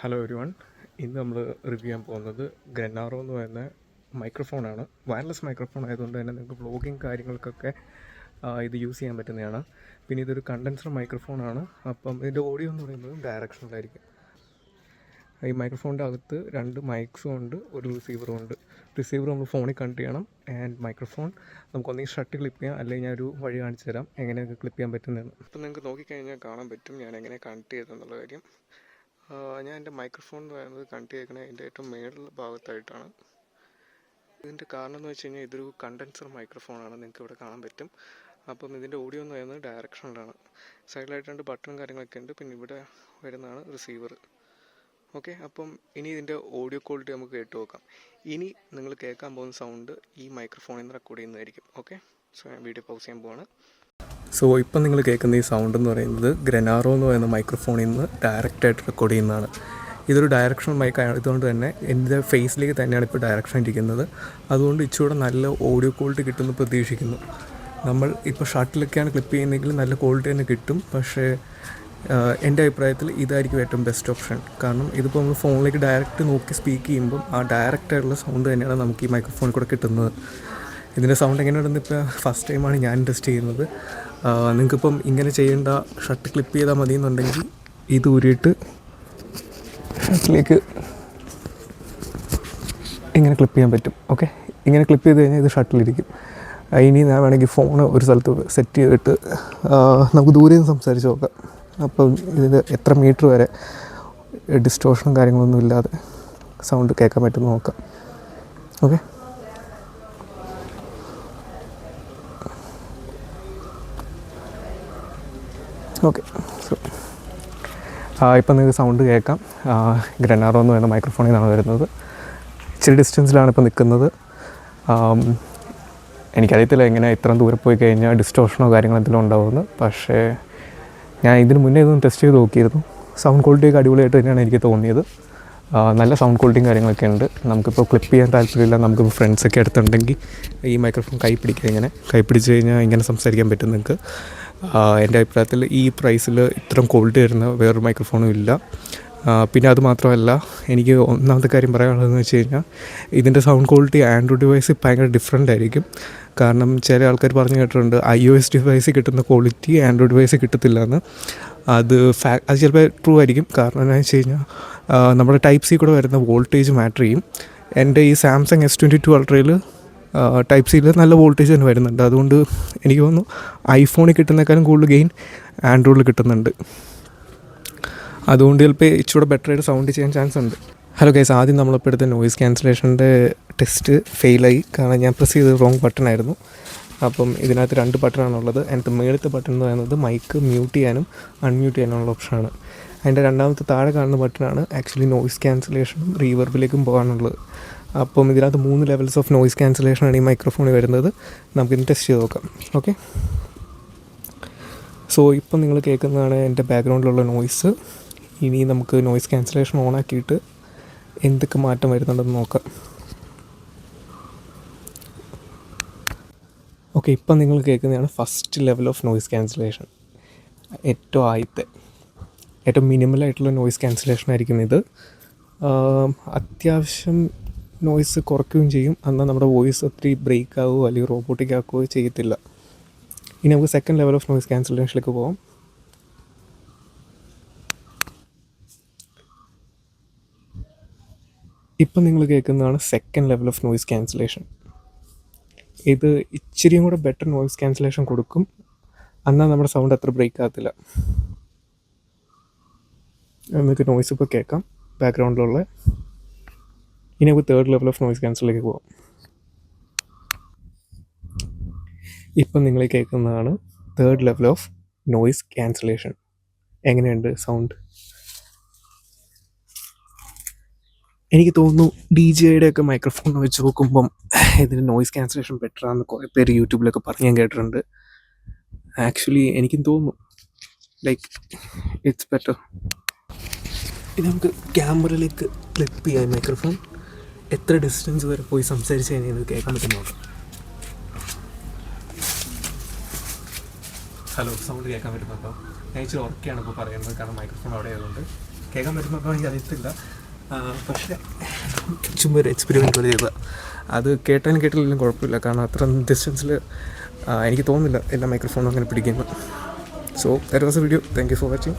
Hello everyone. ഇന്ന് നമ്മൾ review ചെയ്യാൻ പോകുന്നത് ഗ്രനാറോ എന്ന് പറയുന്ന മൈക്രോഫോണാണ്. വയർലെസ് മൈക്രോഫോൺ ആയതുകൊണ്ട് തന്നെ നിങ്ങൾക്ക് വ്ളോഗിങ് കാര്യങ്ങൾക്കൊക്കെ ഇത് യൂസ് ചെയ്യാൻ പറ്റുന്നതാണ്. പിന്നെ ഇതൊരു കണ്ടൻസർ മൈക്രോഫോണാണ്. അപ്പം ഇതിൻ്റെ ഓഡിയോ എന്ന് പറയുന്നത് ഡയറക്ഷനിലായിരിക്കും. ഈ മൈക്രോഫോണിൻ്റെ അകത്ത് 2 മൈക്സും ഉണ്ട്, ഒരു റിസീവറും ഉണ്ട്. റിസീവർ നമ്മൾ ഫോണിൽ കണക്ട് ചെയ്യണം. ആൻഡ് മൈക്രോഫോൺ നമുക്കൊന്നെങ്കിൽ ഷർട്ട് ക്ലിപ്പ് ചെയ്യാം, അല്ലെങ്കിൽ ഞാനൊരു വഴി കാണിച്ചു തരാം എങ്ങനെയൊക്കെ ക്ലിപ്പ് ചെയ്യാൻ പറ്റുന്നതെന്ന്. അപ്പം നിങ്ങൾക്ക് നോക്കിക്കഴിഞ്ഞാൽ കാണാൻ പറ്റും ഞാൻ എങ്ങനെ കണക്ട് ചെയ്തെന്നുള്ള കാര്യം. ഞാൻ എൻ്റെ മൈക്രോഫോൺ എന്ന് പറയുന്നത് കണക്ട് ചെയ്തേക്കണത് എൻ്റെ ഏറ്റവും മേളിലുള്ള ഭാഗത്തായിട്ടാണ്. ഇതിൻ്റെ കാരണം എന്ന് വെച്ച് കഴിഞ്ഞാൽ ഇതൊരു കണ്ടൻസർ മൈക്രോഫോണാണ്, നിങ്ങൾക്ക് ഇവിടെ കാണാൻ പറ്റും. അപ്പം ഇതിൻ്റെ ഓഡിയോ എന്ന് പറയുന്നത് ഡയറക്ഷനിലാണ്. സൈഡിലായിട്ട് 2 ബട്ടണും കാര്യങ്ങളൊക്കെ ഉണ്ട്. പിന്നെ ഇവിടെ വരുന്നതാണ് റിസീവർ. ഓക്കെ, അപ്പം ഇനി ഇതിൻ്റെ ഓഡിയോ ക്വാളിറ്റി നമുക്ക് കേട്ട് നോക്കാം. ഇനി നിങ്ങൾ കേൾക്കാൻ പോകുന്ന സൗണ്ട് ഈ മൈക്രോഫോണിൽ നിന്ന് റെക്കോർഡ് ചെയ്യുന്നതായിരിക്കും. ഓക്കെ, സോ ഞാൻ വീഡിയോ പൗസ് ചെയ്യാൻ പോവാണ്. സോ ഇപ്പം നിങ്ങൾ കേൾക്കുന്ന ഈ സൗണ്ട് എന്ന് പറയുന്നത് ഗ്രനാറോ എന്ന് പറയുന്ന മൈക്രോഫോണിൽ നിന്ന് ഡയറക്റ്റായിട്ട് റെക്കോർഡ് ചെയ്യുന്നതാണ്. ഇതൊരു ഡയറക്ഷണൽ മൈക്ക് ആയതുകൊണ്ട് തന്നെ എൻ്റെ ഫേസിലേക്ക് തന്നെയാണ് ഇപ്പോൾ ഡയറക്ഷൻ ഇരിക്കുന്നത്. അതുകൊണ്ട് ഇച്ചിരി നല്ല ഓഡിയോ ക്വാളിറ്റി കിട്ടുമെന്ന് പ്രതീക്ഷിക്കുന്നു. നമ്മൾ ഇപ്പോൾ ഷർട്ടിലൊക്കെയാണ് ക്ലിപ്പ് ചെയ്യുന്നതെങ്കിൽ നല്ല ക്വാളിറ്റി തന്നെ കിട്ടും. പക്ഷേ എൻ്റെ അഭിപ്രായത്തിൽ ഇതായിരിക്കും ഏറ്റവും ബെസ്റ്റ് ഓപ്ഷൻ. കാരണം ഇതിപ്പോൾ നമ്മൾ ഫോണിലേക്ക് ഡയറക്റ്റ് നോക്കി സ്പീക്ക് ചെയ്യുമ്പം ആ ഡയറക്റ്റായിട്ടുള്ള സൗണ്ട് തന്നെയാണ് നമുക്ക് ഈ മൈക്രോഫോണിൽ കൂടെ കിട്ടുന്നത്. ഇതിൻ്റെ സൗണ്ട് എങ്ങനെയുണ്ടെന്ന് ഇപ്പോൾ ഫസ്റ്റ് ടൈമാണ് ഞാൻ ടെസ്റ്റ് ചെയ്യുന്നത്. നിങ്ങൾക്കിപ്പം ഇങ്ങനെ ചെയ്യേണ്ട, ഷർട്ട് ക്ലിപ്പ് ചെയ്താൽ മതി എന്നുണ്ടെങ്കിൽ ഇത് ഊരിയിട്ട് ഷർട്ടിലേക്ക് ഇങ്ങനെ ക്ലിപ്പ് ചെയ്യാൻ പറ്റും. ഓക്കെ, ഇങ്ങനെ ക്ലിപ്പ് ചെയ്ത് കഴിഞ്ഞാൽ ഇത് ഷർട്ടിലിരിക്കും. ഇനി ഞാൻ വേണമെങ്കിൽ ഫോൺ ഒരു സ്ഥലത്ത് സെറ്റ് ചെയ്തിട്ട് നമുക്ക് ദൂരെ നിന്ന് സംസാരിച്ച് നോക്കാം. അപ്പം ഇത് എത്ര മീറ്റർ വരെ ഡിസ്റ്റോർഷനും കാര്യങ്ങളൊന്നും ഇല്ലാതെ സൗണ്ട് കേൾക്കാൻ പറ്റുമെന്ന് നോക്കാം. Okay, okay. സോ ഇപ്പം നിങ്ങൾക്ക് സൗണ്ട് കേൾക്കാം. ഗ്രനാറോ എന്ന് പറയുന്ന മൈക്രോഫോണിൽ നിന്നാണ് വരുന്നത്. ഇച്ചിരി ഡിസ്റ്റൻസിലാണ് ഇപ്പോൾ നിൽക്കുന്നത്. എനിക്കറിയത്തില്ല എങ്ങനെ ഇത്രയും ദൂരെ പോയി കഴിഞ്ഞാൽ ഡിസ്റ്റോർഷനോ കാര്യങ്ങളോ എന്തെങ്കിലും ഉണ്ടാവുമെന്ന്. പക്ഷേ ഞാൻ ഇതിന് മുന്നേ ഇതൊന്ന് ടെസ്റ്റ് ചെയ്ത് നോക്കിയിരുന്നു. സൗണ്ട് ക്വാളിറ്റിയൊക്കെ അടിപൊളിയായിട്ട് തന്നെയാണ് എനിക്ക് തോന്നിയത്. നല്ല സൗണ്ട് ക്വാളിറ്റിയും കാര്യങ്ങളൊക്കെ ഉണ്ട്. നമുക്കിപ്പോൾ ക്ലിപ്പ് ചെയ്യാൻ താല്പര്യമില്ല, നമുക്കിപ്പോൾ ഫ്രണ്ട്സൊക്കെ അടുത്തുണ്ടെങ്കിൽ ഈ മൈക്രോഫോൺ കൈ പിടിച്ച് കഴിഞ്ഞാൽ ഇങ്ങനെ സംസാരിക്കാൻ പറ്റും നിങ്ങൾക്ക്. എൻ്റെ അഭിപ്രായത്തിൽ ഈ പ്രൈസിൽ ഇത്രയും ക്വാളിറ്റി വരുന്ന വേറൊരു മൈക്രോഫോണും ഇല്ല. പിന്നെ അത് മാത്രമല്ല, എനിക്ക് ഒന്നാമത്തെ കാര്യം പറയാനുള്ളതെന്ന് വെച്ച് കഴിഞ്ഞാൽ ഇതിൻ്റെ സൗണ്ട് ക്വാളിറ്റി ആൻഡ്രോയിഡ് ഡിവൈസിൽ ഭയങ്കര ഡിഫറെൻ്റ് ആയിരിക്കും. കാരണം ചില ആൾക്കാർ പറഞ്ഞു കേട്ടിട്ടുണ്ട് iOS ഡിവൈസിൽ കിട്ടുന്ന ക്വാളിറ്റി ആൻഡ്രോയിഡ് ഡിവൈസിൽ കിട്ടത്തില്ല എന്ന്. അത് ചിലപ്പോൾ ട്രൂ ആയിരിക്കും. കാരണം എന്താണെന്ന് വെച്ച് കഴിഞ്ഞാൽ നമ്മുടെ ടൈപ്പ് സി കൂടെ വരുന്ന വോൾട്ടേജ് മാറ്റർ ചെയ്യും. എൻ്റെ ഈ സാംസങ് S22 അൾട്രയിൽ ടൈപ്പ് സിയിൽ നല്ല വോൾട്ടേജ് തന്നെ വരുന്നുണ്ട്. അതുകൊണ്ട് എനിക്ക് തോന്നുന്നു ഐഫോണിൽ കിട്ടുന്നേക്കാളും കൂടുതൽ ഗെയിൻ ആൻഡ്രോയിഡിൽ കിട്ടുന്നുണ്ട്. അതുകൊണ്ട് ചിലപ്പോൾ ഇച്ചിരി ബെറ്ററായിട്ട് സൗണ്ട് ചെയ്യാൻ ചാൻസ് ഉണ്ട്. ഹലോ ഗൈസ്, ആദ്യം നമ്മളിപ്പോൾ എടുത്ത നോയിസ് ക്യാൻസലേഷൻ്റെ ടെസ്റ്റ് ഫെയിലായി. കാരണം ഞാൻ പ്രസ് ചെയ്തത് റോങ് ബട്ടണായിരുന്നു. അപ്പം ഇതിനകത്ത് 2 ബട്ടണാണുള്ളത്. അതിനകത്ത് മേളത്തെ ബട്ടൺ എന്ന് പറയുന്നത് മൈക്ക് മ്യൂട്ട് ചെയ്യാനും അൺമ്യൂട്ട് ചെയ്യാനുള്ള ഓപ്ഷനാണ്. അതിൻ്റെ രണ്ടാമത്തെ താഴെ കാണുന്ന ബട്ടണാണ് ആക്ച്വലി നോയിസ് ക്യാൻസലേഷനും റീവർബിലേക്കും പോകാനുള്ളത്. അപ്പം ഇതിനകത്ത് 3 ലെവൽസ് ഓഫ് നോയിസ് ക്യാൻസലേഷനാണ് ഈ മൈക്രോഫോണിൽ വരുന്നത്. നമുക്കിന്ന് ടെസ്റ്റ് ചെയ്ത് നോക്കാം. ഓക്കെ, സോ ഇപ്പം നിങ്ങൾ കേൾക്കുന്നതാണ് എൻ്റെ ബാക്ക്ഗ്രൗണ്ടിലുള്ള നോയിസ്. ഇനി നമുക്ക് നോയിസ് ക്യാൻസലേഷൻ ഓണാക്കിയിട്ട് എന്തൊക്കെ മാറ്റം വരുന്നുണ്ടെന്ന് നോക്കാം. ഓക്കെ, ഇപ്പം നിങ്ങൾ കേൾക്കുന്നതാണ് first level of noise cancellation. ഏറ്റവും മിനിമലായിട്ടുള്ള നോയിസ് ക്യാൻസലേഷൻ ആയിരിക്കും ഇത്. അത്യാവശ്യം നോയിസ് കുറയ്ക്കുകയും ചെയ്യും. എന്നാൽ നമ്മുടെ വോയിസ് ഒത്തിരി ബ്രേക്ക് ആവുകയോ അല്ലെങ്കിൽ റോബോട്ടിക് ആക്കുകയോ ചെയ്യത്തില്ല. ഇനി നമുക്ക് സെക്കൻഡ് ലെവൽ ഓഫ് നോയിസ് ക്യാൻസലേഷനിലേക്ക് പോകാം. ഇപ്പം നിങ്ങൾ കേൾക്കുന്നതാണ് second level of noise cancellation. ഇത് ഇച്ചിരിയും കൂടെ ബെറ്റർ നോയിസ് ക്യാൻസലേഷൻ കൊടുക്കും. എന്നാൽ നമ്മുടെ സൗണ്ട് അത്ര ബ്രേക്ക് ആകത്തില്ല. നമുക്ക് നോയിസ് ഇപ്പോൾ കേൾക്കാം ബാക്ക്ഗ്രൗണ്ടിലുള്ള. ഇനി നമുക്ക് തേർഡ് ലെവൽ ഓഫ് നോയിസ് ക്യാൻസലിലേക്ക് പോകാം. ഇപ്പം നിങ്ങൾ കേൾക്കുന്നതാണ് third level of noise cancellation. എങ്ങനെയുണ്ട് സൗണ്ട്? എനിക്ക് തോന്നുന്നു DJI ഒക്കെ മൈക്രോഫോൺ വെച്ച് നോക്കുമ്പം ഇതിന് നോയിസ് ക്യാൻസലേഷൻ ബെറ്ററാണെന്ന് കുറേ പേര് യൂട്യൂബിലൊക്കെ പറഞ്ഞ് ഞാൻ കേട്ടിട്ടുണ്ട്. ആക്ച്വലി എനിക്കും തോന്നുന്നു ഇറ്റ്സ് ബെറ്റർ. ഇത് നമുക്ക് ക്യാമറയിലേക്ക് ക്ലിപ്പ് ചെയ്യാം മൈക്രോഫോൺ. എത്ര ഡിസ്റ്റൻസ് വരെ പോയി സംസാരിച്ച് കഴിഞ്ഞാൽ ഇത് കേൾക്കാൻ പറ്റുന്നുണ്ടോ? ഹലോ, സൗണ്ട് കേൾക്കാൻ പറ്റുന്നുണ്ടോ? ഞാൻ ഇച്ചിരി ഉറക്കെയാണ് ഇപ്പോൾ പറയുന്നത്, കാരണം മൈക്രോഫോൺ അവിടെ ആയതുകൊണ്ട്. കേൾക്കാൻ പറ്റുന്നൊക്കെ എനിക്ക് അറിയത്തില്ല. പക്ഷേ ചുമ്മാ ഒരു എക്സ്പെരിമെൻറ്റ് പോലെ ചെയ്തതാണ്. അത് കേട്ടാലും കേട്ടില്ലെങ്കിലും കുഴപ്പമില്ല, കാരണം അത്ര ഡിസ്റ്റൻസിൽ എനിക്ക് തോന്നുന്നില്ല എല്ലാ മൈക്രോഫോണും അങ്ങനെ പിടിക്കുന്നു. So that was A video. Thank you for watching.